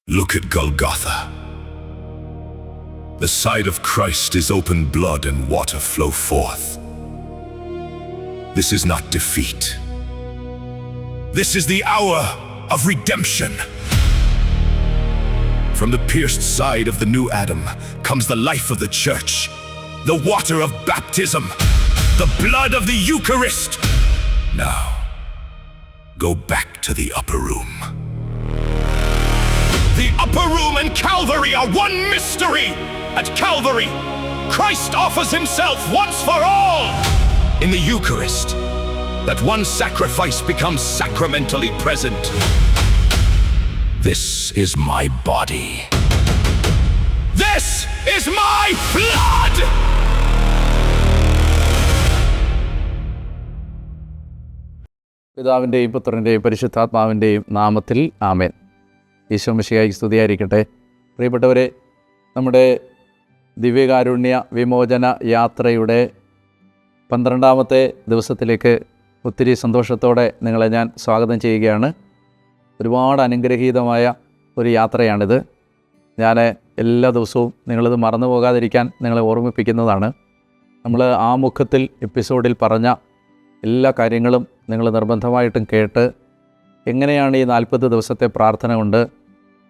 Look at Golgotha. The side of Christ is open blood and water flow forth. This is not defeat. This is the hour of redemption. From the pierced side of the new Adam comes the life of the church, the water of baptism, the blood of the Eucharist. Now, go back to the upper room. The upper room and Calvary are one mystery. At Calvary, Christ offers himself once for all. In the Eucharist, that one sacrifice becomes sacramentally present. This is my body. This is my blood! പിതാവിൻ്റെയും പുത്രൻ്റെയും പരിശുദ്ധാത്മാവിൻ്റെയും നാമത്തിൽ ആമേൻ. ഈശോ മിശിഹായ്ക്ക് സ്തുതിയായിരിക്കട്ടെ. പ്രിയപ്പെട്ടവരെ, നമ്മുടെ ദിവ്യകാരുണ്യ വിമോചന യാത്രയുടെ 12ാമത്തെ ദിവസത്തിലേക്ക് ഒത്തിരി സന്തോഷത്തോടെ നിങ്ങളെ ഞാൻ സ്വാഗതം ചെയ്യുകയാണ്. ഒരുപാട് അനുഗ്രഹീതമായ ഒരു യാത്രയാണിത്. ഞാൻ എല്ലാ ദിവസവും നിങ്ങളിത് മറന്നു പോകാതിരിക്കാൻ നിങ്ങളെ ഓർമ്മിപ്പിക്കുന്നതാണ്. നമ്മൾ ആമുഖത്തിൽ എപ്പിസോഡിൽ പറഞ്ഞ എല്ലാ കാര്യങ്ങളും നിങ്ങൾ നിർബന്ധമായിട്ടും കേട്ട് എങ്ങനെയാണ് ഈ 40 ദിവസത്തെ പ്രാർത്ഥന കൊണ്ട്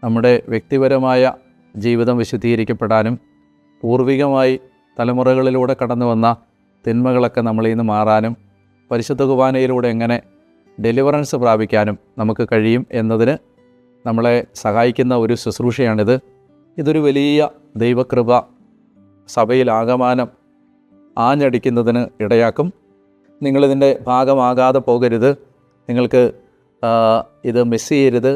നമ്മുടെ വ്യക്തിപരമായ ജീവിതം വിശുദ്ധീകരിക്കപ്പെടാനും പൂർവികമായി തലമുറകളിലൂടെ കടന്നു വന്ന തിന്മകളൊക്കെ നമ്മളിൽ നിന്ന് മാറാനും പരിശുദ്ധ കുർബാനയിലൂടെ എങ്ങനെ ഡെലിവറൻസ് പ്രാപിക്കാനും നമുക്ക് കഴിയും എന്നതിന് നമ്മളെ സഹായിക്കുന്ന ഒരു ശുശ്രൂഷയാണിത്. ഇതൊരു വലിയ ദൈവകൃപ സഭയിൽ ആകമാനം ആഞ്ഞടിക്കുന്നതിന് ഇടയാക്കും. നിങ്ങളിതിൻ്റെ ഭാഗമാകാതെ പോകരുത്. നിങ്ങൾക്ക് ഇത് മിസ് ചെയ്യരുത്.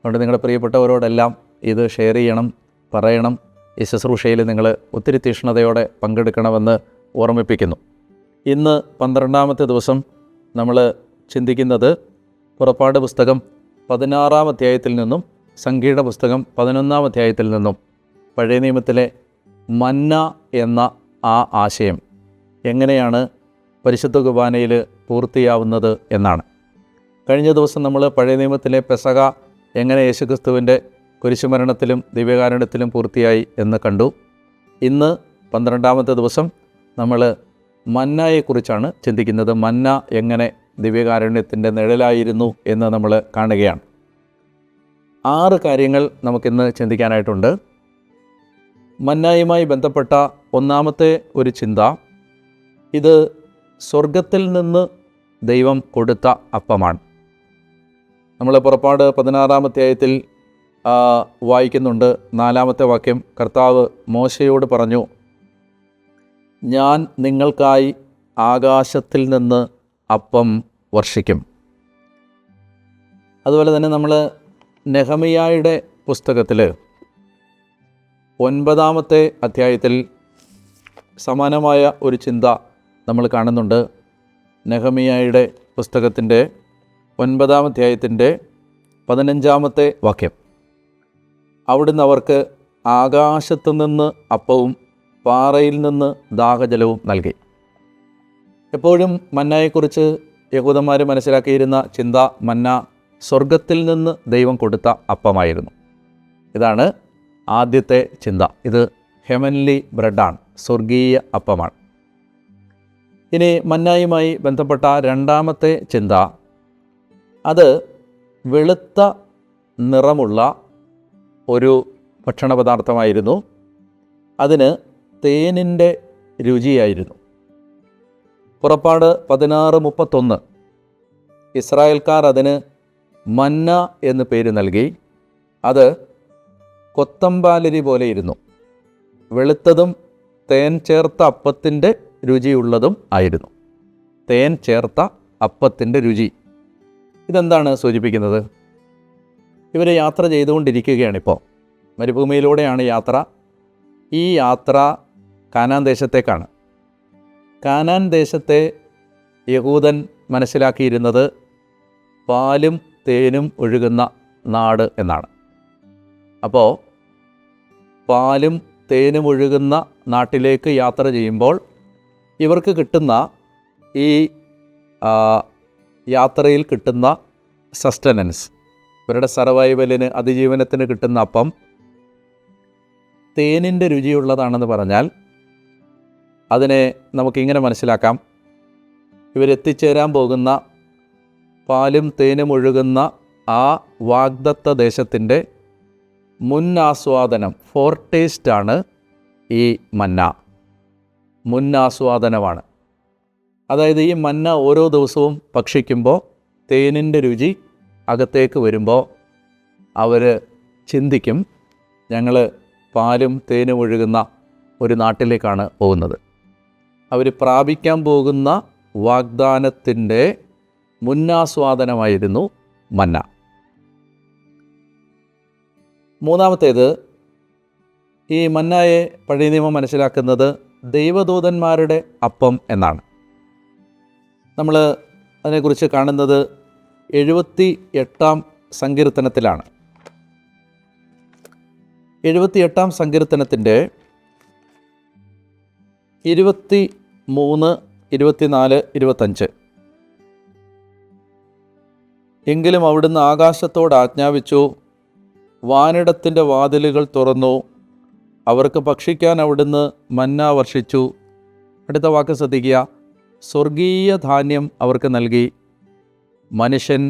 അതുകൊണ്ട് നിങ്ങളുടെ പ്രിയപ്പെട്ടവരോടെല്ലാം ഇത് ഷെയർ ചെയ്യണം, പറയണം. ഈ ശുശ്രൂഷയിൽ നിങ്ങൾ ഒത്തിരി തീക്ഷ്ണതയോടെ പങ്കെടുക്കണമെന്ന് ഓർമ്മിപ്പിക്കുന്നു. ഇന്ന് 12ാമത്തെ ദിവസം നമ്മൾ ചിന്തിക്കുന്നത് പുറപ്പാട് പുസ്തകം 16-ാം അധ്യായത്തിൽ നിന്നും സംഖ്യയുടെ പുസ്തകം 11-ാം അധ്യായത്തിൽ നിന്നും പഴയ നിയമത്തിലെ മന്ന എന്ന ആ ആശയം എങ്ങനെയാണ് പരിശുദ്ധ കുർബാനയിൽ പൂർത്തിയാവുന്നത് എന്നാണ്. കഴിഞ്ഞ ദിവസം നമ്മൾ പഴയ നിയമത്തിലെ പെസഹ എങ്ങനെ യേശുക്രിസ്തുവിൻ്റെ കുരിശുമരണത്തിലും ദിവ്യകാരുണ്യത്തിലും പൂർത്തിയായി എന്ന് കണ്ടു. ഇന്ന് 12ാമത്തെ ദിവസം നമ്മൾ മന്നയെക്കുറിച്ചാണ് ചിന്തിക്കുന്നത്. മന്ന എങ്ങനെ ദിവ്യകാരുണ്യത്തിൻ്റെ നിഴലായിരുന്നു എന്ന് നമ്മൾ കാണുകയാണ്. 6 കാര്യങ്ങൾ നമുക്കിന്ന് ചിന്തിക്കാനായിട്ടുണ്ട്. മന്നയുമായി ബന്ധപ്പെട്ട ഒന്നാമത്തെ ഒരു ചിന്ത, ഇത് സ്വർഗത്തിൽ നിന്ന് ദൈവം കൊടുത്ത അപ്പമാണ്. നമ്മൾ പുറപ്പാട് 16-ാം അധ്യായത്തിൽ വായിക്കുന്നുണ്ട്. 4-ാമത്തെ വാക്യം, കർത്താവ് മോശയോട് പറഞ്ഞു, ഞാൻ നിങ്ങൾക്കായി ആകാശത്തിൽ നിന്ന് അപ്പം വർഷിക്കും. അതുപോലെ തന്നെ നമ്മൾ നെഹമിയായുടെ പുസ്തകത്തിൽ 9-ാമത്തെ അധ്യായത്തിൽ സമാനമായ ഒരു ചിന്ത നമ്മൾ കാണുന്നുണ്ട്. നെഹമിയായുടെ പുസ്തകത്തിൻ്റെ 9-ാം അധ്യായത്തിൻ്റെ 15-ാമത്തെ വാക്യം, അവിടുന്ന് അവർക്ക് ആകാശത്തു നിന്ന് അപ്പവും പാറയിൽ നിന്ന് ദാഹജലവും നൽകി. എപ്പോഴും മന്നയെക്കുറിച്ച് യഹൂദന്മാർ മനസ്സിലാക്കിയിരുന്ന ചിന്ത, മന്ന സ്വർഗത്തിൽ നിന്ന് ദൈവം കൊടുത്ത അപ്പമായിരുന്നു. ഇതാണ് ആദ്യത്തെ ചിന്ത. ഇത് ഹെവൻലി ബ്രെഡാണ്, സ്വർഗീയ അപ്പമാണ്. ഇനി മന്നയുമായി ബന്ധപ്പെട്ട 2ാമത്തെ ചിന്ത, അത് വെളുത്ത നിറമുള്ള ഒരു ഭക്ഷണപദാർത്ഥമായിരുന്നു. അതിന് തേനിൻ്റെ രുചിയായിരുന്നു. പുറപ്പാട് 16:31 ഇസ്രായേൽക്കാർ അതിന് മന്ന എന്ന് പേര് നൽകി. അത് കൊത്തമ്പാലരി പോലെയിരുന്നു. വെളുത്തതും തേൻ ചേർത്ത അപ്പത്തിൻ്റെ രുചിയുള്ളതും ആയിരുന്നു. തേൻ ചേർത്ത അപ്പത്തിൻ്റെ രുചി. ഇതെന്താണ് സൂചിപ്പിക്കുന്നത്? ഇവർ യാത്ര ചെയ്തുകൊണ്ടിരിക്കുകയാണിപ്പോൾ. മരുഭൂമിയിലൂടെയാണ് യാത്ര. ഈ യാത്ര കാനാൻ ദേശത്തേക്കാണ്. കാനാൻ ദേശത്തെ യഹൂദൻ മനസ്സിലാക്കിയിരുന്നത് പാലും തേനും ഒഴുകുന്ന നാട് എന്നാണ്. അപ്പോൾ പാലും തേനും ഒഴുകുന്ന നാട്ടിലേക്ക് യാത്ര ചെയ്യുമ്പോൾ ഇവർക്ക് കിട്ടുന്ന ഈ യാത്രയിൽ കിട്ടുന്ന സസ്റ്റനൻസ്, ഇവരുടെ സർവൈവലിന്, അതിജീവനത്തിന് കിട്ടുന്ന അപ്പം തേനിൻ്റെ രുചിയുള്ളതാണെന്ന് പറഞ്ഞാൽ അതിനെ നമുക്കിങ്ങനെ മനസ്സിലാക്കാം. ഇവരെത്തിച്ചേരാൻ പോകുന്ന പാലും തേനും ഒഴുകുന്ന ആ വാഗ്ദത്ത ദേശത്തിൻ്റെ മുന്നാസ്വാദനം, ഫോർടേസ്റ്റാണ് ഈ മന്ന. മുന്നാസ്വാദനമാണ്. അതായത് ഈ മന്ന ഓരോ ദിവസവും ഭക്ഷിക്കുമ്പോൾ തേനിൻ്റെ രുചി അകത്തേക്ക് വരുമ്പോൾ അവർ ചിന്തിക്കും, ഞങ്ങൾ പാലും തേനും ഒഴുകുന്ന ഒരു നാട്ടിലേക്കാണ് പോകുന്നത്. അവർ പ്രാപിക്കാൻ പോകുന്ന വാഗ്ദാനത്തിൻ്റെ മുന്നാസ്വാദനമായിരുന്നു മന്ന. മൂന്നാമത്തേത്, ഈ മന്നയെ പഴയ നിയമം മനസ്സിലാക്കുന്നത് ദൈവദൂതന്മാരുടെ അപ്പം എന്നാണ്. നമ്മൾ അതിനെക്കുറിച്ച് കാണുന്നത് 78-ാം സങ്കീർത്തനത്തിലാണ്. 78-ാം സങ്കീർത്തനത്തിൻ്റെ 23, 24, 25. എങ്കിലും അവിടുന്ന് ആകാശത്തോട് ആജ്ഞാപിച്ചു, വാനിടത്തിൻ്റെ വാതിലുകൾ തുറന്നു, അവർക്ക് ഭക്ഷിക്കാൻ അവിടുന്ന് മന്ന വർഷിച്ചു. അടുത്ത വാക്ക് ശ്രദ്ധിക്കുക, സ്വർഗീയ ധാന്യം അവർക്ക് നൽകി, മനുഷ്യൻ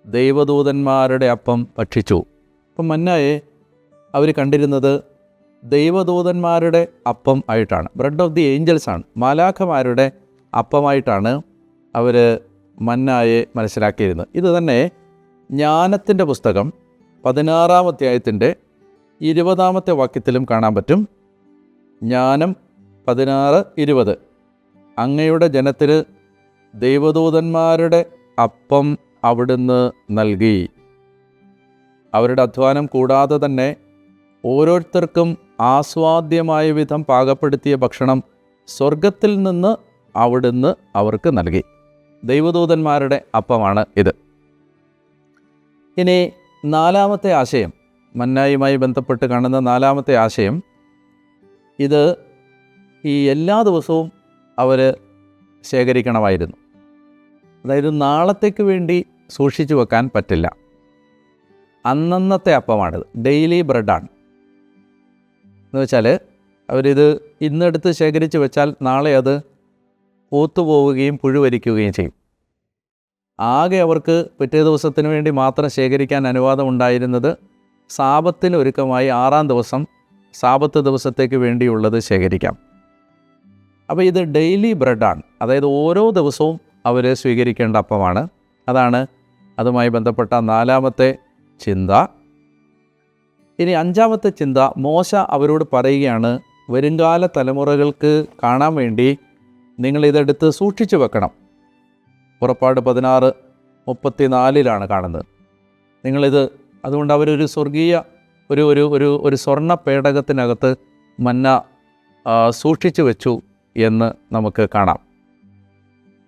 ദൈവദൂതന്മാരുടെ അപ്പം ഭക്ഷിച്ചു. അപ്പം മന്നയെ അവർ കണ്ടിരുന്നത് ദൈവദൂതന്മാരുടെ അപ്പം ആയിട്ടാണ്, ബ്രെഡ് ഓഫ് ദി ഏഞ്ചൽസ് ആണ്, മാലാഖമാരുടെ അപ്പമായിട്ടാണ് അവർ മന്നയെ മനസ്സിലാക്കിയിരുന്നത്. ഇത് തന്നെ ജ്ഞാനത്തിൻ്റെ പുസ്തകം 16-ാം അധ്യായത്തിൻ്റെ 20-ാമത്തെ വാക്യത്തിലും കാണാൻ പറ്റും. ജ്ഞാനം 16:20, അങ്ങയുടെ ജനത്തിന് ദൈവദൂതന്മാരുടെ അപ്പം അവിടുന്ന് നൽകി. അവരുടെ അധ്വാനം കൂടാതെ തന്നെ ഓരോരുത്തർക്കും ആസ്വാദ്യമായ വിധം പാകപ്പെടുത്തിയ ഭക്ഷണം സ്വർഗത്തിൽ നിന്ന് അവിടുന്ന് അവർക്ക് നൽകി. ദൈവദൂതന്മാരുടെ അപ്പമാണ് ഇത്. ഇനി നാലാമത്തെ ആശയം, മന്നായുമായി ബന്ധപ്പെട്ട് കാണുന്ന നാലാമത്തെ ആശയം, ഇത് ഈ എല്ലാ ദിവസവും അവർ ശേഖരിക്കണമായിരുന്നു. അതായത് നാളത്തേക്ക് വേണ്ടി സൂക്ഷിച്ചു വെക്കാൻ പറ്റില്ല. അന്നന്നത്തെ അപ്പമാണിത്, ഡെയിലി ബ്രെഡാണ്. എന്ന് വെച്ചാൽ അവരിത് ഇന്നെടുത്ത് ശേഖരിച്ച് വെച്ചാൽ നാളെ അത് പൂത്തുപോവുകയും പുഴുവരിക്കുകയും ചെയ്യും. ആകെ അവർക്ക് പിറ്റേ ദിവസത്തിന് വേണ്ടി മാത്രം ശേഖരിക്കാൻ അനുവാദം ഉണ്ടായിരുന്നത് സാബത്തിന് ഒരുക്കമായി 6-ാം ദിവസം സാബത്ത് ദിവസത്തേക്ക് വേണ്ടിയുള്ളത് ശേഖരിക്കാം. അപ്പോൾ ഇത് ഡെയിലി ബ്രെഡാണ്, അതായത് ഓരോ ദിവസവും അവർ സ്വീകരിക്കേണ്ട അപ്പമാണ്. അതാണ് അതുമായി ബന്ധപ്പെട്ട നാലാമത്തെ ചിന്ത. ഇനി 5-ാമത്തെ ചിന്ത, മോശ അവരോട് പറയുകയാണ്, വരുംകാല തലമുറകൾക്ക് കാണാൻ വേണ്ടി നിങ്ങളിതെടുത്ത് സൂക്ഷിച്ചു വെക്കണം. പുറപ്പാട് 16:34 കാണുന്നത്. നിങ്ങളിത്, അതുകൊണ്ട് അവരൊരു സ്വർഗീയ ഒരു ഒരു ഒരു ഒരു സ്വർണ്ണ പേടകത്തിനകത്ത് മന്ന സൂക്ഷിച്ചു വെച്ചു എന്ന് നമുക്ക് കാണാം.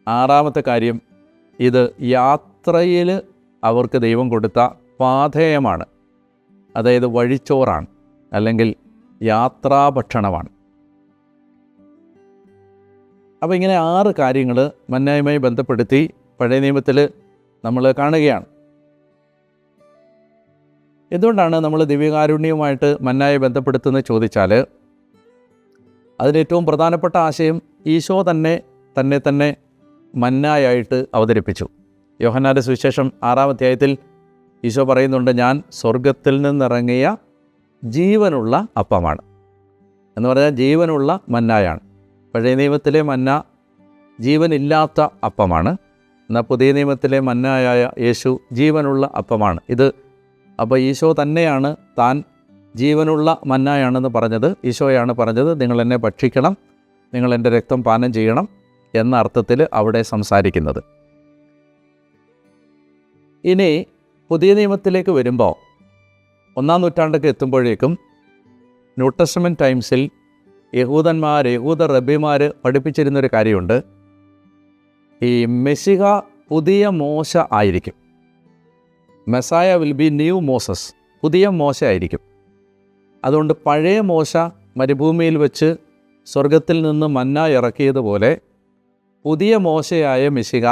6-ാമത്തെ കാര്യം, ഇത് യാത്രയിൽ അവർക്ക് ദൈവം കൊടുത്ത പാഥേയമാണ്, അതായത് വഴിച്ചോറാണ്, അല്ലെങ്കിൽ യാത്രാഭക്ഷണമാണ്. അപ്പോൾ ഇങ്ങനെ 6 കാര്യങ്ങൾ മന്നായുമായി ബന്ധപ്പെടുത്തി പഴയ നിയമത്തിൽ നമ്മൾ കാണുകയാണ്. എന്തുകൊണ്ടാണ് നമ്മൾ ദിവ്യകാരുണ്യവുമായിട്ട് മന്നായെ ബന്ധപ്പെടുത്തുന്നത് ചോദിച്ചാൽ, അതിലേറ്റവും പ്രധാനപ്പെട്ട ആശയം ഈശോ തന്നെ മന്നായായിട്ട് അവതരിപ്പിച്ചു. യോഹന്നാന്റെ സുവിശേഷം 6-ാം അധ്യായത്തിൽ ഈശോ പറയുന്നുണ്ട്, ഞാൻ സ്വർഗത്തിൽ നിന്നിറങ്ങിയ ജീവനുള്ള അപ്പമാണ് എന്ന് പറഞ്ഞാൽ ജീവനുള്ള മന്നായാണ്. പഴയ നിയമത്തിലെ മന്ന ജീവനില്ലാത്ത അപ്പമാണ്, എന്നാൽ പുതിയ നിയമത്തിലെ മന്നായായ യേശു ജീവനുള്ള അപ്പമാണ്. ഇത് അപ്പോൾ ഈശോ തന്നെയാണ് താൻ ജീവനുള്ള മന്നായാണെന്ന് പറഞ്ഞത്. ഈശോയാണ് പറഞ്ഞത്, നിങ്ങൾ എന്നെ ഭക്ഷിക്കണം, നിങ്ങൾ എൻ്റെ രക്തം പാനം ചെയ്യണം എന്ന അർത്ഥത്തിൽ അവിടെ സംസാരിക്കുന്നത്. ഇനി പുതിയ നിയമത്തിലേക്ക് വരുമ്പോൾ 1-ാം നൂറ്റാണ്ടൊക്കെ എത്തുമ്പോഴേക്കും ന്യൂ ടെസ്റ്റ്മെൻറ്റ് ടൈംസിൽ യഹൂദ റബ്ബിമാർ പഠിപ്പിച്ചിരുന്നൊരു കാര്യമുണ്ട്. ഈ മെസ്സിഹ പുതിയ മോശ ആയിരിക്കും. Messiah will be new Moses, പുതിയ മോശ ആയിരിക്കും. അതുകൊണ്ട് പഴയ മോശ മരുഭൂമിയിൽ വെച്ച് സ്വർഗത്തിൽ നിന്ന് മന്ന ഇറക്കിയതുപോലെ പുതിയ മോശയായ മെസ്സിഹ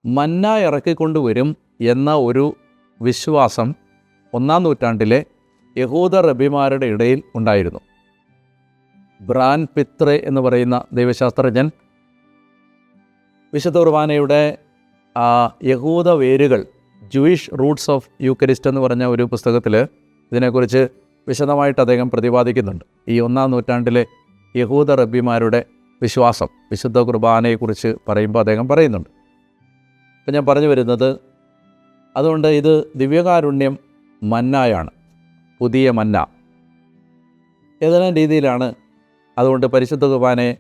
മന്ന ഇറക്കിക്കൊണ്ടുവരും എന്ന ഒരു വിശ്വാസം 1-ാം നൂറ്റാണ്ടിലെ യഹൂദ റബ്ബിമാരുടെ ഇടയിൽ ഉണ്ടായിരുന്നു. ബ്രാൻ പിത്രെ എന്ന് പറയുന്ന ദൈവശാസ്ത്രജ്ഞൻ വിശുദ്ധ കുർബാനയുടെ യഹൂദ വേരുകൾ, ജൂയിഷ് റൂട്ട്സ് ഓഫ് യൂക്കരിസ്റ്റ് എന്ന് പറഞ്ഞ ഒരു പുസ്തകത്തിൽ ഇതിനെക്കുറിച്ച് വിശദമായിട്ട് അദ്ദേഹം പ്രതിപാദിക്കുന്നുണ്ട്. ഈ 1-ാം നൂറ്റാണ്ടിലെ യഹൂദ റബ്ബിമാരുടെ വിശ്വാസം വിശുദ്ധ കുർബാനയെക്കുറിച്ച് പറയുമ്പോൾ അദ്ദേഹം പറയുന്നുണ്ട്. ഇപ്പം ഞാൻ പറഞ്ഞു വരുന്നത്, അതുകൊണ്ട് ഇത് ദിവ്യകാരുണ്യം മന്നായാണ്, പുതിയ മന്ന. ഏതെല്ലാം രീതിയിലാണ് അതുകൊണ്ട് പരിശുദ്ധ കുർബാനയെ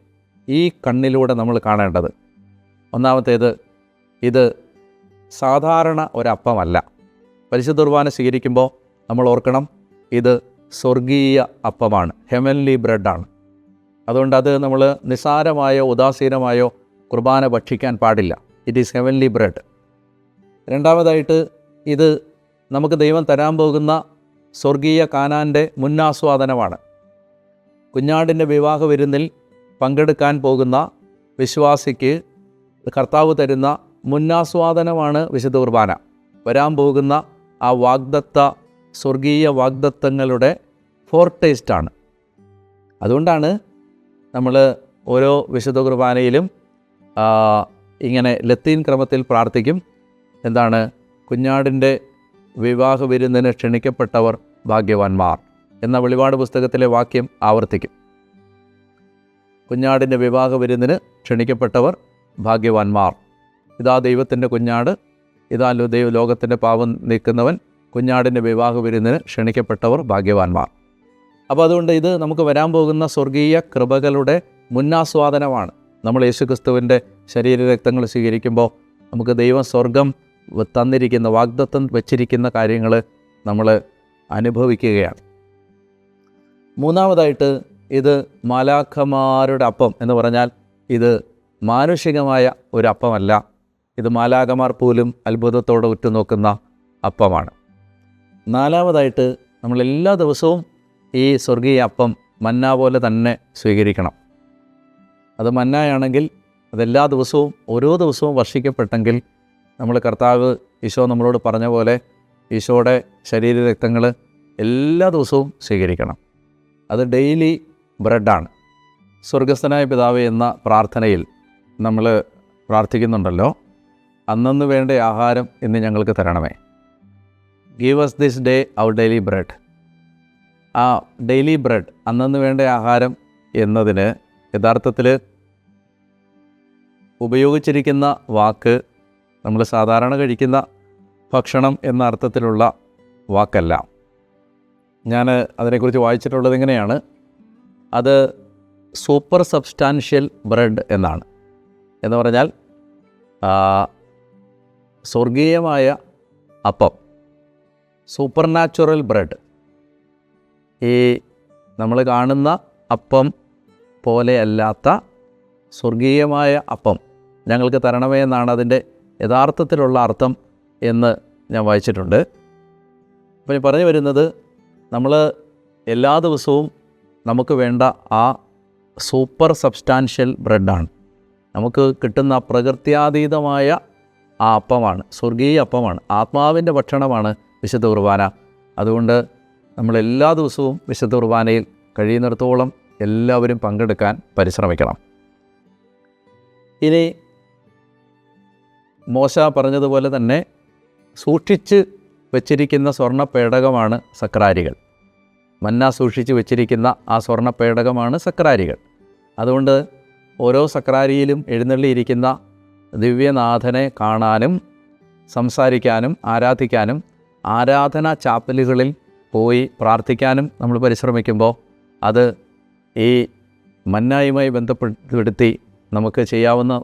ഈ കണ്ണിലൂടെ നമ്മൾ കാണേണ്ടത്? ഒന്നാമത്തേത്, ഇത് സാധാരണ ഒരപ്പമല്ല. പരിശുദ്ധ കുർബാന സ്വീകരിക്കുമ്പോൾ നമ്മൾ ഓർക്കണം, ഇത് സ്വർഗീയ അപ്പമാണ്, ഹെവൻലി ബ്രെഡാണ്. അതുകൊണ്ട് അത് നമ്മൾ നിസ്സാരമായോ ഉദാസീനമായോ കുർബാന ഭക്ഷിക്കാൻ പാടില്ല. It is heavenly bread. രണ്ടാമതായിട്ട്, ഇത് നമുക്ക് ദൈവം തരാൻ പോകുന്ന സ്വർഗീയ കാനാൻ്റെ മുന്നാസ്വാദനമാണ്. കുഞ്ഞാടിൻ്റെ വിവാഹ വിരുന്നിൽ പങ്കെടുക്കാൻ പോകുന്ന വിശ്വാസിക്ക് കർത്താവ് തരുന്ന മുന്നാസ്വാദനമാണ് വിശുദ്ധ കുർബാന. വരാൻ പോകുന്ന ആ സ്വർഗീയ വാഗ്ദത്തങ്ങളുടെ ഫോർടേസ്റ്റാണ്. അതുകൊണ്ടാണ് നമ്മൾ ഓരോ വിശുദ്ധ കുർബാനയിലും ഇങ്ങനെ ലത്തീൻ ക്രമത്തിൽ പ്രാർത്ഥിക്കും. എന്താണ്? കുഞ്ഞാടിൻ്റെ വിവാഹ വിരുന്നിന് ക്ഷണിക്കപ്പെട്ടവർ ഭാഗ്യവാന്മാർ എന്ന വെളിപാട് പുസ്തകത്തിലെ വാക്യം ആവർത്തിക്കും. കുഞ്ഞാടിൻ്റെ വിവാഹ വിരുന്നിന് ക്ഷണിക്കപ്പെട്ടവർ ഭാഗ്യവാന്മാർ. ഇതാ ദൈവത്തിൻ്റെ കുഞ്ഞാട്, ഇതാ ലോകത്തിൻ്റെ പാപം നീക്കുന്നവൻ, കുഞ്ഞാടിൻ്റെ വിവാഹ വിരുന്നിന് ക്ഷണിക്കപ്പെട്ടവർ ഭാഗ്യവാന്മാർ. അപ്പോൾ അതുകൊണ്ട് ഇത് നമുക്ക് വരാൻ പോകുന്ന സ്വർഗീയ കൃപകളുടെ മുന്നാസ്വാദനമാണ്. നമ്മൾ യേശുക്രിസ്തുവിൻ്റെ ശരീരരക്തങ്ങൾ സ്വീകരിക്കുമ്പോൾ നമുക്ക് ദൈവം സ്വർഗം തന്നിരിക്കുന്ന, വാഗ്ദത്തം വച്ചിരിക്കുന്ന കാര്യങ്ങൾ നമ്മൾ അനുഭവിക്കുകയാണ്. മൂന്നാമതായിട്ട്, ഇത് മാലാഖമാരുടെ അപ്പം എന്ന് പറഞ്ഞാൽ ഇത് മാനുഷികമായ ഒരു അപ്പമല്ല. ഇത് മാലാഖമാർ പോലും അത്ഭുതത്തോടെ ഉറ്റുനോക്കുന്ന അപ്പമാണ്. നാലാമതായിട്ട്, നമ്മളെല്ലാ ദിവസവും ഈ സ്വർഗീയ അപ്പം മന്ന പോലെ തന്നെ സ്വീകരിക്കണം. അത് മന്നയാണെങ്കിൽ അതെല്ലാ ദിവസവും ഓരോ ദിവസവും വർഷിക്കപ്പെട്ടെങ്കിൽ നമ്മൾ കർത്താവ് ഈശോ നമ്മളോട് പറഞ്ഞ പോലെ ഈശോയുടെ ശരീരരക്തങ്ങൾ എല്ലാ ദിവസവും സ്വീകരിക്കണം. അത് ഡെയിലി ബ്രെഡാണ്. സ്വർഗസ്ഥനായ പിതാവേ എന്ന പ്രാർത്ഥനയിൽ നമ്മൾ പ്രാർത്ഥിക്കുന്നുണ്ടല്ലോ, അന്നന്ന് വേണ്ട ആഹാരം ഇന്ന് ഞങ്ങൾക്ക് തരണമേ. Give us this day our daily bread. ആ ഡെയിലി ബ്രെഡ്, അന്നന്ന് വേണ്ട ആഹാരം എന്നതിന് യഥാർത്ഥത്തിൽ ഉപയോഗിച്ചിരിക്കുന്ന വാക്ക് നമ്മൾ സാധാരണ കഴിക്കുന്ന ഭക്ഷണം എന്ന അർത്ഥത്തിലുള്ള വാക്കല്ല. ഞാൻ അതിനെക്കുറിച്ച് വായിച്ചിട്ടുള്ളത് ഇങ്ങനെയാണ്, അത് സൂപ്പർ സബ്സ്റ്റാൻഷ്യൽ ബ്രെഡ് എന്നാണ്. എന്ന് പറഞ്ഞാൽ സ്വർഗീയമായ അപ്പം, സൂപ്പർ നാച്ചുറൽ ബ്രെഡ്. ഈ നമ്മൾ കാണുന്ന അപ്പം പോലെയല്ലാത്ത സ്വർഗീയമായ അപ്പം ഞങ്ങൾക്ക് തരണമേ എന്നാണ് അതിൻ്റെ യഥാർത്ഥത്തിലുള്ള അർത്ഥം എന്ന് ഞാൻ വായിച്ചിട്ടുണ്ട്. അപ്പോൾ ഞാൻ പറഞ്ഞു വരുന്നത്, നമ്മൾ എല്ലാ ദിവസവും നമുക്ക് വേണ്ട ആ സൂപ്പർ സബ്സ്റ്റാൻഷ്യൽ ബ്രെഡാണ്. നമുക്ക് കിട്ടുന്ന പ്രകൃത്യാതീതമായ ആ അപ്പമാണ്, സ്വർഗീയ അപ്പമാണ്, ആത്മാവിൻ്റെ ഭക്ഷണമാണ് വിശുദ്ധ കുർബാന. അതുകൊണ്ട് നമ്മളെല്ലാ ദിവസവും വിശുദ്ധ കുർബാനയിൽ കഴിയുന്നിടത്തോളം എല്ലാവരും പങ്കെടുക്കാൻ പരിശ്രമിക്കണം. ഇനി മോശ പറഞ്ഞതുപോലെ തന്നെ സൂക്ഷിച്ച് വച്ചിരിക്കുന്ന സ്വർണ്ണ പേടകമാണ് സക്രാരികൾ. മന്ന സൂക്ഷിച്ച് വച്ചിരിക്കുന്ന ആ സ്വർണ്ണ പേടകമാണ് സക്രാരികൾ. അതുകൊണ്ട് ഓരോ സക്രാരിയിലും എഴുന്നള്ളിയിരിക്കുന്ന ദിവ്യനാഥനെ കാണാനും സംസാരിക്കാനും ആരാധിക്കാനും ആരാധനാ ചാപ്പലുകളിൽ പോയി പ്രാർത്ഥിക്കാനും നമ്മൾ പരിശ്രമിക്കുമ്പോൾ അത് ഈ മന്നായുമായി ബന്ധപ്പെടുത്തി നമുക്ക് ചെയ്യാവുന്ന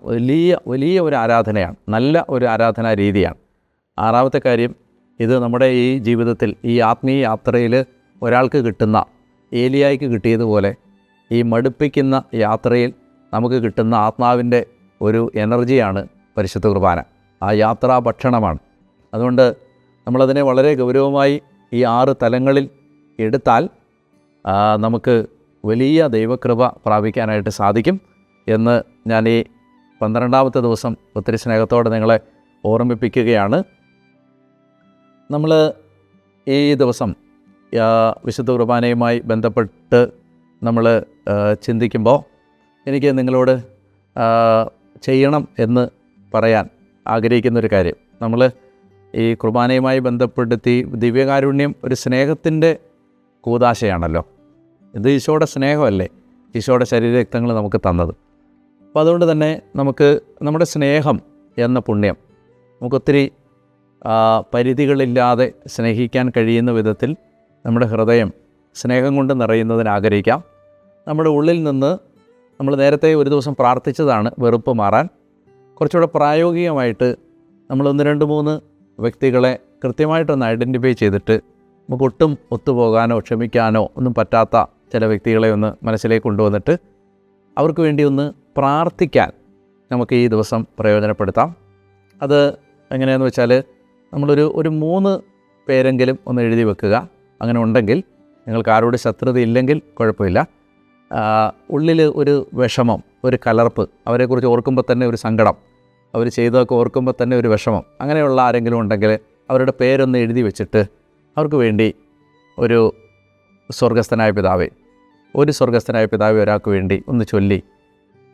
വലിയ ഒരു ആരാധനയാണ്, നല്ല ഒരു ആരാധനാ രീതിയാണ്. ആറാമത്തെ കാര്യം, ഇത് നമ്മുടെ ഈ ജീവിതത്തിൽ, ഈ ആത്മീയ യാത്രയിൽ ഒരാൾക്ക് കിട്ടുന്ന, ഏലിയായ്ക്ക് കിട്ടിയതുപോലെ ഈ മടുപ്പിക്കുന്ന യാത്രയിൽ നമുക്ക് കിട്ടുന്ന ആത്മാവിൻ്റെ ഒരു എനർജിയാണ് പരിശുദ്ധ കുർബാന. ആ യാത്രാ ഭക്ഷണമാണ്. അതുകൊണ്ട് നമ്മളതിനെ വളരെ ഗൗരവമായി ഈ 6 തലങ്ങളിൽ എടുത്താൽ നമുക്ക് വലിയ ദൈവകൃപ പ്രാപിക്കാനായിട്ട് സാധിക്കും എന്ന് ഞാൻ ഈ 12ാമത്തെ ദിവസം ഒത്തിരി സ്നേഹത്തോടെ നിങ്ങളെ ഓർമ്മിപ്പിക്കുകയാണ്. നമ്മൾ ഈ ദിവസം വിശുദ്ധ കുർബാനയുമായി ബന്ധപ്പെട്ട് നമ്മൾ ചിന്തിക്കുമ്പോൾ എനിക്ക് നിങ്ങളോട് ചെയ്യണം എന്ന് പറയാൻ ആഗ്രഹിക്കുന്നൊരു കാര്യം, നമ്മൾ ഈ കുർബാനയുമായി ബന്ധപ്പെടുത്തി ദിവ്യകാരുണ്യം ഒരു സ്നേഹത്തിൻ്റെ കൂദാശയാണല്ലോ. ഇത് ഈശോയുടെ സ്നേഹമല്ലേ, ഈശോയുടെ ശരീരരക്തങ്ങൾ നമുക്ക് തന്നത്. അപ്പോൾ അതുകൊണ്ട് തന്നെ നമുക്ക് നമ്മുടെ സ്നേഹം എന്ന പുണ്യം നമുക്കൊത്തിരി പരിധികളില്ലാതെ സ്നേഹിക്കാൻ കഴിയുന്ന വിധത്തിൽ നമ്മുടെ ഹൃദയം സ്നേഹം കൊണ്ട് നിറയുന്നതിന് ആഗ്രഹിക്കാം. നമ്മുടെ ഉള്ളിൽ നിന്ന് നമ്മൾ നേരത്തെ ഒരു ദിവസം പ്രാർത്ഥിച്ചതാണ് വെറുപ്പ് മാറാൻ. കുറച്ചുകൂടെ പ്രായോഗികമായിട്ട് നമ്മൾ 1-2-3 വ്യക്തികളെ കൃത്യമായിട്ടൊന്ന് ഐഡൻറ്റിഫൈ ചെയ്തിട്ട് നമുക്ക് ഒട്ടും ഒത്തുപോകാനോ ക്ഷമിക്കാനോ ഒന്നും പറ്റാത്ത ചില വ്യക്തികളെ ഒന്ന് മനസ്സിലേക്ക് കൊണ്ടുവന്നിട്ട് അവർക്ക് വേണ്ടി ഒന്ന് പ്രാർത്ഥിക്കാൻ നമുക്ക് ഈ ദിവസം പ്രയോജനപ്പെടുത്താം. അത് എങ്ങനെയാണെന്ന് വെച്ചാൽ നമ്മളൊരു 3 പേരെങ്കിലും ഒന്ന് എഴുതി വെക്കുക. അങ്ങനെ ഉണ്ടെങ്കിൽ നിങ്ങൾക്ക് ആരോട് ശത്രുത ഇല്ലെങ്കിൽ കുഴപ്പമില്ല. ഉള്ളിൽ ഒരു വിഷമം, ഒരു കലർപ്പ്, അവരെക്കുറിച്ച് ഓർക്കുമ്പോൾ തന്നെ ഒരു സങ്കടം, അവർ ചെയ്തതൊക്കെ ഓർക്കുമ്പോൾ തന്നെ ഒരു വിഷമം, അങ്ങനെയുള്ള ആരെങ്കിലും ഉണ്ടെങ്കിൽ അവരുടെ പേരൊന്ന് എഴുതി വെച്ചിട്ട് അവർക്ക് വേണ്ടി ഒരു സ്വർഗസ്ഥനായ പിതാവേ, ഒരു സ്വർഗസ്ഥനായ പിതാവേ ഒരാൾക്ക് വേണ്ടി ഒന്ന് ചൊല്ലി,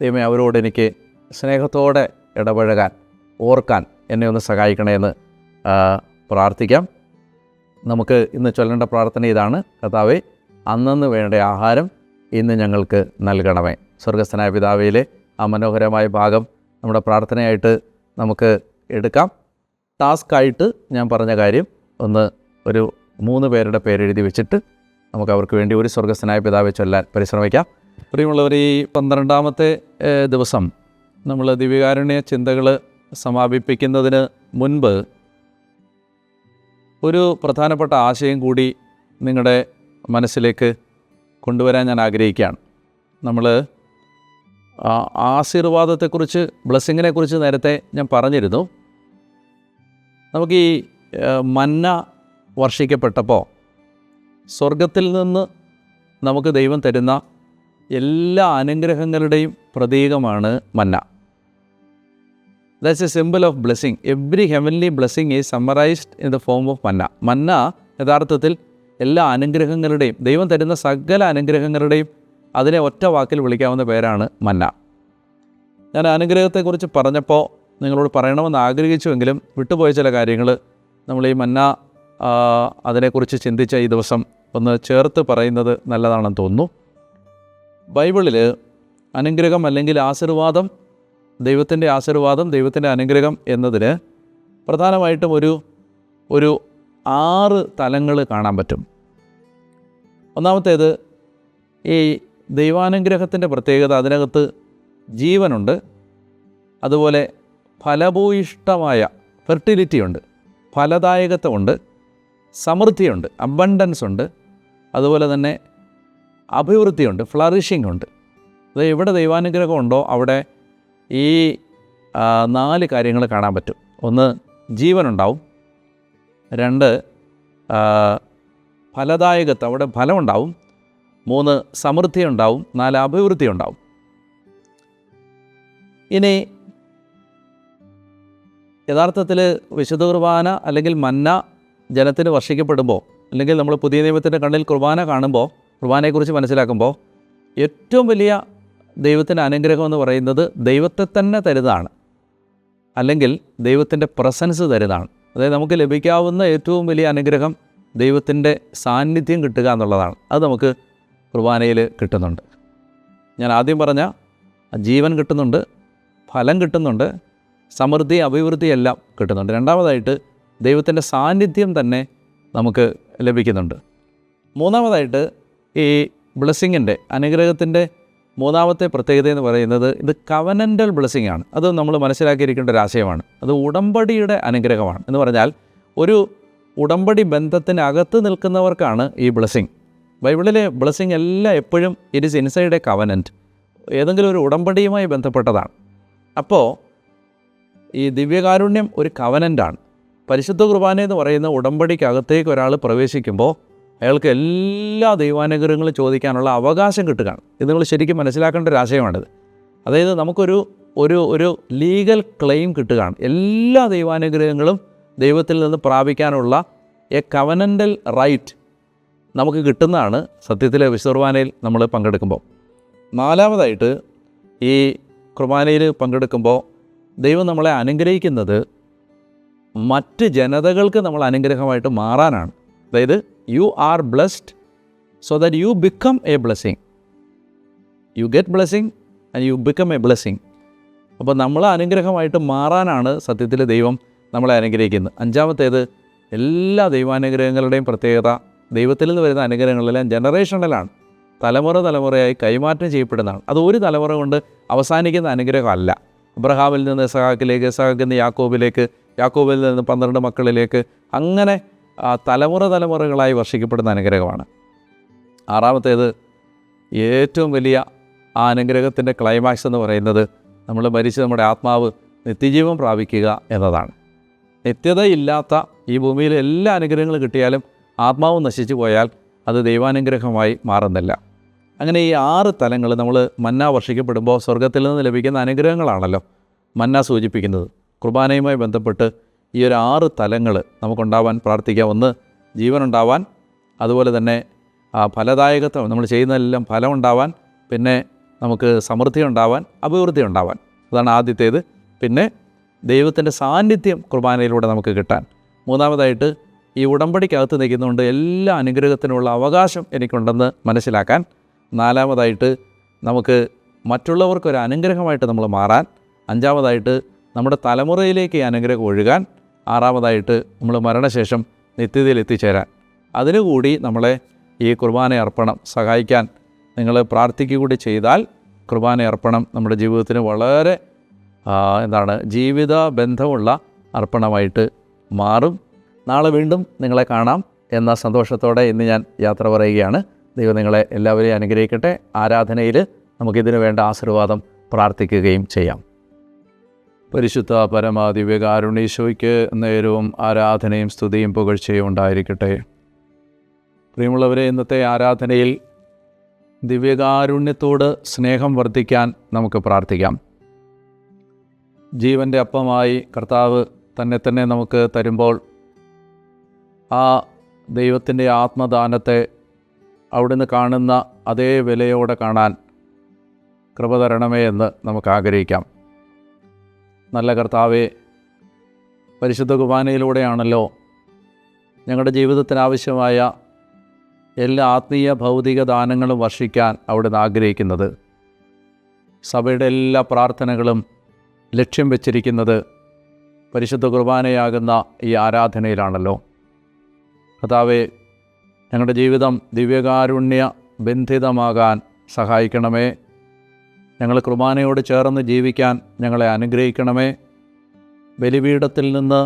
ദൈവമേ അവരോട് എനിക്ക് സ്നേഹത്തോടെ ഇടപഴകാൻ, ഓർക്കാൻ എന്നെ ഒന്ന് സഹായിക്കണമെന്ന് പ്രാർത്ഥിക്കാം. നമുക്ക് ഇന്ന് ചൊല്ലേണ്ട പ്രാർത്ഥന ഇതാണ്: കർത്താവേ, അന്നന്ന് വേണ്ട ആഹാരം ഇന്ന് ഞങ്ങൾക്ക് നൽകണമേ. സ്വർഗസ്ഥനായ പിതാവിലെ ആ മനോഹരമായ ഭാഗം നമ്മുടെ പ്രാർത്ഥനയായിട്ട് നമുക്ക് എടുക്കാം. ടാസ്ക്കായിട്ട് ഞാൻ പറഞ്ഞ കാര്യം ഒരു 3 പേരുടെ പേരെഴുതി വെച്ചിട്ട് നമുക്ക് അവർക്ക് വേണ്ടി ഒരു സ്വർഗസ്ഥനായ പിതാവെ ചൊല്ലാൻ പരിശ്രമിക്കാം. പ്രിയമുള്ളവർ, ഈ 12-ാമത്തെ ദിവസം നമ്മൾ ദിവ്യകാരുണ്യ ചിന്തകൾ സമാപിപ്പിക്കുന്നതിന് മുൻപ് ഒരു പ്രധാനപ്പെട്ട ആശയം കൂടി നിങ്ങളുടെ മനസ്സിലേക്ക് കൊണ്ടുവരാൻ ഞാൻ ആഗ്രഹിക്കുകയാണ്. നമ്മൾ ആശീർവാദത്തെക്കുറിച്ച്, ബ്ലെസ്സിങ്ങിനെക്കുറിച്ച് നേരത്തെ ഞാൻ പറഞ്ഞിരുന്നു. നമുക്ക് ഈ മന്ന വർഷിക്കപ്പെട്ടപ്പോൾ സ്വർഗത്തിൽ നിന്ന് നമുക്ക് ദൈവം തരുന്ന എല്ലാ അനുഗ്രഹങ്ങളുടെയും പ്രതീകമാണ് മന്ന. That's A simple of blessing. Every heavenly blessing is summarised in the form of മന്ന. മന്ന യഥാർത്ഥത്തിൽ എല്ലാ അനുഗ്രഹങ്ങളുടെയും, ദൈവം തരുന്ന സകല അനുഗ്രഹങ്ങളുടെയും അതിനെ ഒറ്റ വാക്കിൽ വിളിക്കാവുന്ന പേരാണ് മന്ന. ഞാൻ അനുഗ്രഹത്തെക്കുറിച്ച് പറഞ്ഞപ്പോൾ നിങ്ങളോട് പറയണമെന്ന് ആഗ്രഹിച്ചുവെങ്കിലും വിട്ടുപോയ ചില കാര്യങ്ങൾ നമ്മൾ ഈ മന്ന അതിനെക്കുറിച്ച് ചിന്തിച്ച ഈ ദിവസം ഒന്ന് ചേർത്ത് പറയുന്നത് നല്ലതാണെന്ന് തോന്നുന്നു. ബൈബിളിൽ അനുഗ്രഹം അല്ലെങ്കിൽ ആശീർവാദം, ദൈവത്തിൻ്റെ ആശീർവാദം, ദൈവത്തിൻ്റെ അനുഗ്രഹം എന്നതിന് പ്രധാനമായിട്ടും ഒരു 6 തലങ്ങൾ കാണാൻ പറ്റും. ഒന്നാമത്തേത്, ഈ ദൈവാനുഗ്രഹത്തിൻ്റെ പ്രത്യേകത, അതിനകത്ത് ജീവനുണ്ട്, അതുപോലെ ഫലഭൂയിഷ്ടമായ ഫെർട്ടിലിറ്റിയുണ്ട്, ഫലദായകത്വമുണ്ട്, സമൃദ്ധിയുണ്ട്, അബണ്ടൻസ് ഉണ്ട്, അതുപോലെ തന്നെ അഭിവൃദ്ധിയുണ്ട്, ഫ്ലറിഷിംഗ് ഉണ്ട്. അത് എവിടെ ദൈവാനുഗ്രഹം ഉണ്ടോ അവിടെ ഈ 4 കാര്യങ്ങൾ കാണാൻ പറ്റും. 1, ജീവനുണ്ടാവും. 2, ഫലദായകത്വം, അവിടെ ഫലമുണ്ടാവും. 3, സമൃദ്ധി ഉണ്ടാവും. 4, അഭിവൃദ്ധി ഉണ്ടാവും. ഇനി യഥാർത്ഥത്തിൽ വിശുദ്ധ കുർബാന അല്ലെങ്കിൽ മന്ന ജനത്തിന് വർഷിക്കപ്പെടുമ്പോൾ, അല്ലെങ്കിൽ നമ്മൾ പുതിയ നിയമത്തിൻ്റെ കണ്ണിൽ കുർബാന കാണുമ്പോൾ, കുർബാനയെക്കുറിച്ച് മനസ്സിലാക്കുമ്പോൾ, ഏറ്റവും വലിയ ദൈവത്തിൻ്റെ അനുഗ്രഹം എന്ന് പറയുന്നത് ദൈവത്തെ തന്നെ തരുന്നതാണ്, അല്ലെങ്കിൽ ദൈവത്തിൻ്റെ പ്രസൻസ് തരുന്നതാണ്. അതായത് നമുക്ക് ലഭിക്കാവുന്ന ഏറ്റവും വലിയ അനുഗ്രഹം ദൈവത്തിൻ്റെ സാന്നിധ്യം കിട്ടുക എന്നുള്ളതാണ്. അത് നമുക്ക് കുർബാനയിൽ കിട്ടുന്നുണ്ട്. ഞാൻ ആദ്യം പറഞ്ഞ ജീവൻ കിട്ടുന്നുണ്ട്, ഫലം കിട്ടുന്നുണ്ട്, സമൃദ്ധി, അഭിവൃദ്ധി എല്ലാം കിട്ടുന്നുണ്ട്. രണ്ടാമതായിട്ട് ദൈവത്തിൻ്റെ സാന്നിധ്യം തന്നെ നമുക്ക് ലഭിക്കുന്നുണ്ട്. മൂന്നാമതായിട്ട് ഈ ബ്ലെസ്സിങ്ങിൻ്റെ, അനുഗ്രഹത്തിൻ്റെ മൂന്നാമത്തെ പ്രത്യേകത എന്ന് പറയുന്നത് ഇത് കവനൻ്റൽ ബ്ലെസ്സിങ് ആണ്. അത് നമ്മൾ മനസ്സിലാക്കിയിരിക്കേണ്ട ഒരു ആശയമാണ്. അത് ഉടമ്പടിയുടെ അനുഗ്രഹമാണ്. എന്ന് പറഞ്ഞാൽ ഒരു ഉടമ്പടി ബന്ധത്തിനകത്ത് നിൽക്കുന്നവർക്കാണ് ഈ ബ്ലെസ്സിങ്. ബൈബിളിലെ ബ്ലെസ്സിങ് എല്ലാം എപ്പോഴും it is inside A covenant, ഏതെങ്കിലും ഒരു ഉടമ്പടിയുമായി ബന്ധപ്പെട്ടതാണ്. അപ്പോൾ ഈ ദിവ്യകാരുണ്യം ഒരു കവനൻ്റാണ്. പരിശുദ്ധ കുർബാന എന്ന് പറയുന്ന ഉടമ്പടിക്കകത്തേക്ക് ഒരാൾ പ്രവേശിക്കുമ്പോൾ അയാൾക്ക് എല്ലാ ദൈവാനുഗ്രഹങ്ങളും ചോദിക്കാനുള്ള അവകാശം കിട്ടുകയാണ്. ഇത് നിങ്ങൾ ശരിക്കും മനസ്സിലാക്കേണ്ട ഒരു ആശയമാണിത്. അതായത് നമുക്കൊരു ഒരു ലീഗൽ ക്ലെയിം കിട്ടുകയാണ്. എല്ലാ ദൈവാനുഗ്രഹങ്ങളും ദൈവത്തിൽ നിന്ന് പ്രാപിക്കാനുള്ള എ കവനൻ്റൽ റൈറ്റ് നമുക്ക് കിട്ടുന്നതാണ് സത്യത്തിൽ വിശുദ്ധ കുർബാനയിൽ നമ്മൾ പങ്കെടുക്കുമ്പോൾ. നാലാമതായിട്ട് ഈ കുർബാനയിൽ പങ്കെടുക്കുമ്പോൾ ദൈവം നമ്മളെ അനുഗ്രഹിക്കുന്നത് മറ്റ് ജനതകൾക്ക് നമ്മൾ അനുഗ്രഹമായിട്ട് മാറാനാണ്. അതായത് you are blessed so that you become A blessing. You get blessing and you become A blessing. അപ്പോൾ നമ്മൾ അനുഗ്രഹമായിട്ട് മാറാനാണ് സത്യത്തിൽ ദൈവം നമ്മളെ അനുഗ്രഹിക്കുന്നത്. അഞ്ചാമത്തേത്, എല്ലാ ദൈവാനുഗ്രഹങ്ങളുടെയും പ്രത്യേകത ദൈവത്തിൽ നിന്ന് വരുന്ന അനുഗ്രഹങ്ങളെല്ലാം ജനറേഷണലാണ്, തലമുറയായി കൈമാറ്റം ചെയ്യപ്പെടുന്നതാണ്. അത് ഒരു തലമുറ കൊണ്ട് അവസാനിക്കുന്ന അനുഗ്രഹമല്ല. അബ്രഹാമിൽ നിന്ന് ഇസഹാക്കിലേക്ക്, ഇസഹാക്കിൽ നിന്ന് യാക്കോബിലേക്ക്, യാക്കോബിൽ നിന്ന് 12 മക്കളിലേക്ക്, അങ്ങനെ തലമുറകളായി വർഷിക്കപ്പെടുന്ന അനുഗ്രഹമാണ്. ആറാമത്തേത്, ഏറ്റവും വലിയ ആ അനുഗ്രഹത്തിൻ്റെ ക്ലൈമാക്സ് എന്ന് പറയുന്നത് നമ്മൾ മരിച്ച് നമ്മുടെ ആത്മാവ് നിത്യജീവൻ പ്രാപിക്കുക എന്നതാണ്. നിത്യതയില്ലാത്ത ഈ ഭൂമിയിൽ എല്ലാ അനുഗ്രഹങ്ങളും കിട്ടിയാലും ആത്മാവ് നശിച്ചു പോയാൽ അത് ദൈവാനുഗ്രഹമായി മാറുന്നില്ല. അങ്ങനെ ഈ 6 തലങ്ങൾ നമ്മൾ മന്ന വർഷിക്കപ്പെടുമ്പോൾ സ്വർഗത്തിൽ നിന്ന് ലഭിക്കുന്ന അനുഗ്രഹങ്ങളാണല്ലോ മന്ന സൂചിപ്പിക്കുന്നത്. കുർബാനയുമായി ബന്ധപ്പെട്ട് ഈ ഒരു 6 തലങ്ങൾ നമുക്കുണ്ടാവാൻ പ്രാർത്ഥിക്കാം. ഒന്ന്, ജീവനുണ്ടാവാൻ, അതുപോലെ തന്നെ ഫലദായകത്വം, നമ്മൾ ചെയ്യുന്നതെല്ലാം ഫലം ഉണ്ടാവാൻ, പിന്നെ നമുക്ക് സമൃദ്ധി ഉണ്ടാവാൻ, അഭിവൃദ്ധി ഉണ്ടാവാൻ. അതാണ് ആദ്യത്തേത്. പിന്നെ ദൈവത്തിൻ്റെ സാന്നിധ്യം കുർബാനയിലൂടെ നമുക്ക് കിട്ടാൻ. മൂന്നാമതായിട്ട്, ഈ ഉടമ്പടിക്കകത്ത് നിൽക്കുന്നതുകൊണ്ട് എല്ലാ അനുഗ്രഹത്തിനുള്ള അവകാശം എനിക്കുണ്ടെന്ന് മനസ്സിലാക്കാൻ. നാലാമതായിട്ട്, നമുക്ക് മറ്റുള്ളവർക്കൊരു അനുഗ്രഹമായിട്ട് നമ്മൾ മാറാൻ. അഞ്ചാമതായിട്ട്, നമ്മുടെ തലമുറയിലേക്ക് ഈ അനുഗ്രഹം ഒഴുകാൻ. ആറാമതായിട്ട്, നമ്മൾ മരണശേഷം നിത്യതയിൽ എത്തിച്ചേരാൻ. അതിനുകൂടി നമ്മളെ ഈ കുർബാന അർപ്പണം സഹായിക്കാൻ നിങ്ങൾ പ്രാർത്ഥിക്കുകകൂടി ചെയ്താൽ കുർബാന അർപ്പണം നമ്മുടെ ജീവിതത്തിന് വളരെ ജീവിത ബന്ധമുള്ള അർപ്പണമായിട്ട് മാറും. നാളെ വീണ്ടും നിങ്ങളെ കാണാം എന്ന സന്തോഷത്തോടെ ഇന്ന് ഞാൻ യാത്ര പറയുകയാണ്. ദൈവം നിങ്ങളെ എല്ലാവരെയും അനുഗ്രഹിക്കട്ടെ. ആരാധനയിൽ നമുക്കിതിനു വേണ്ട ആശീർവാദം പ്രാർത്ഥിക്കുകയും ചെയ്യാം. പരിശുദ്ധ പരമാദിവ്യകാരുണ്യേശോയ്ക്ക് നേരവും ആരാധനയും സ്തുതിയും പുകഴ്ചയും ഉണ്ടായിരിക്കട്ടെ. പ്രിയമുള്ളവരെ, ഇന്നത്തെ ആരാധനയിൽ ദിവ്യകാരുണ്യത്തോട് സ്നേഹം വർദ്ധിക്കാൻ നമുക്ക് പ്രാർത്ഥിക്കാം. ജീവൻ്റെ അപ്പമായി കർത്താവ് തന്നെ നമുക്ക് തരുമ്പോൾ ആ ദൈവത്തിൻ്റെ ആത്മദാനത്തെ അവിടുന്ന് കാണുന്ന അതേ വിലയോടെ കാണാൻ കൃപ തരണമേ എന്ന് നമുക്ക് ആഗ്രഹിക്കാം. നല്ല കർത്താവേ, പരിശുദ്ധ കുർബാനയിലൂടെയാണല്ലോ ഞങ്ങളുടെ ജീവിതത്തിനാവശ്യമായ എല്ലാ ആത്മീയ ഭൗതിക ദാനങ്ങളും വർഷിക്കാൻ അവിടുന്ന് ആഗ്രഹിക്കുന്നത്. സഭയുടെ എല്ലാ പ്രാർത്ഥനകളും ലക്ഷ്യം വെച്ചിരിക്കുന്നത് പരിശുദ്ധ കുർബാനയാകുന്ന ഈ ആരാധനയിലാണല്ലോ. കർത്താവേ, ഞങ്ങളുടെ ജീവിതം ദിവ്യകാരുണ്യ ബന്ധിതമാകാൻ സഹായിക്കണമേ. ഞങ്ങൾ കുർബാനയോട് ചേർന്ന് ജീവിക്കാൻ ഞങ്ങളെ അനുഗ്രഹിക്കണമേ. ബലിപീഠത്തിൽ നിന്ന്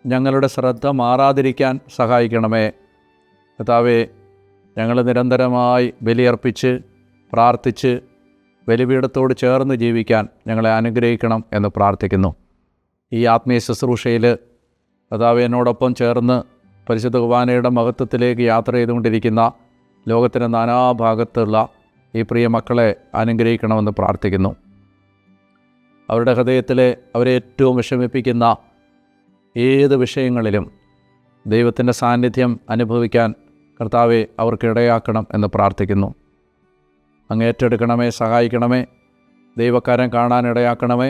ഞങ്ങളുടെ ശ്രദ്ധ മാറാതിരിക്കാൻ സഹായിക്കണമേ. കർത്താവേ, ഞങ്ങൾ നിരന്തരമായി ബലിയർപ്പിച്ച് പ്രാർത്ഥിച്ച് ബലിപീഠത്തോട് ചേർന്ന് ജീവിക്കാൻ ഞങ്ങളെ അനുഗ്രഹിക്കണം എന്ന് പ്രാർത്ഥിക്കുന്നു. ഈ ആത്മീയ ശുശ്രൂഷയിൽ കർത്താവേ, എന്നോടൊപ്പം ചേർന്ന് പരിശുദ്ധ കുർബാനയുടെ മഹത്വത്തിലേക്ക് യാത്ര ചെയ്തുകൊണ്ടിരിക്കുന്ന ലോകത്തിൻ്റെ നാനാഭാഗത്തുള്ള ഈ പ്രിയ മക്കളെ അനുഗ്രഹിക്കണമെന്ന് പ്രാർത്ഥിക്കുന്നു. അവരുടെ ഹൃദയത്തിലെ അവരെ ഏറ്റവും വിഷമിപ്പിക്കുന്ന ഏത് വിഷയങ്ങളിലും ദൈവത്തിൻ്റെ സാന്നിധ്യം അനുഭവിക്കാൻ കർത്താവെ അവർക്ക് ഇടയാക്കണം എന്ന് പ്രാർത്ഥിക്കുന്നു. അങ്ങ് ഏറ്റെടുക്കണമേ, സഹായിക്കണമേ. ദൈവക്കാരൻ കാണാനിടയാക്കണമേ.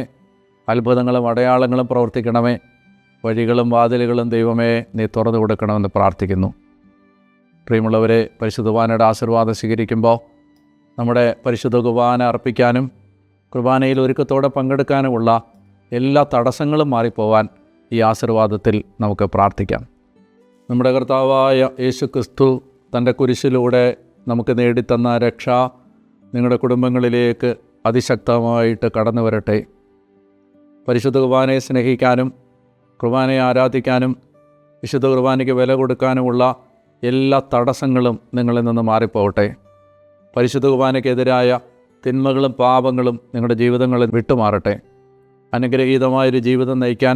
അത്ഭുതങ്ങളും അടയാളങ്ങളും പ്രവർത്തിക്കണമേ. വഴികളും വാതിലുകളും ദൈവമേ നീ തുറന്നു കൊടുക്കണമെന്ന് പ്രാർത്ഥിക്കുന്നു. പ്രിയമുള്ളവരെ, പരിശുദ്ധ കുർബാനയുടെ ആശീർവാദം സ്വീകരിക്കുമ്പോൾ നമ്മുടെ പരിശുദ്ധ കുർബാന അർപ്പിക്കാനും കുർബാനയിൽ ഒരുക്കത്തോടെ പങ്കെടുക്കാനുമുള്ള എല്ലാ തടസ്സങ്ങളും മാറിപ്പോവാൻ ഈ ആശീർവാദത്തിൽ നമുക്ക് പ്രാർത്ഥിക്കാം. നമ്മുടെ കർത്താവായ യേശു ക്രിസ്തു തൻ്റെ കുരിശിലൂടെ നമുക്ക് നേടിത്തന്ന രക്ഷ നിങ്ങളുടെ കുടുംബങ്ങളിലേക്ക് അതിശക്തമായിട്ട് കടന്നു വരട്ടെ. പരിശുദ്ധ കുർബാനയെ സ്നേഹിക്കാനും കുർബാനയെ ആരാധിക്കാനും വിശുദ്ധ കുർബാനയ്ക്ക് വില കൊടുക്കാനുമുള്ള എല്ലാ തടസ്സങ്ങളും നിങ്ങളിൽ നിന്ന് മാറിപ്പോകട്ടെ. പരിശുദ്ധ കുർബാനയ്ക്കെതിരായ തിന്മകളും പാപങ്ങളും നിങ്ങളുടെ ജീവിതങ്ങളിൽ വിട്ടുമാറട്ടെ. അനുഗ്രഹീതമായൊരു ജീവിതം നയിക്കാൻ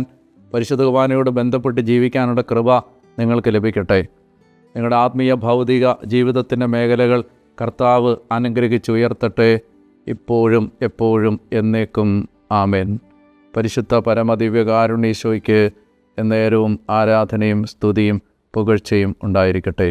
പരിശുദ്ധ കുർബാനയോട് ബന്ധപ്പെട്ട് ജീവിക്കാനുള്ള കൃപ നിങ്ങൾക്ക് ലഭിക്കട്ടെ. നിങ്ങളുടെ ആത്മീയ ഭൗതിക ജീവിതത്തിൻ്റെ മേഖലകൾ കർത്താവ് അനുഗ്രഹിച്ചുയർത്തട്ടെ, ഇപ്പോഴും എപ്പോഴും എന്നേക്കും. ആമേൻ. പരിശുദ്ധ പരമദിവ്യകാരുണ്യേശോയ്ക്ക് എന്നേരവും ആരാധനയും സ്തുതിയും പുകഴ്ചയും ഉണ്ടായിരിക്കട്ടെ.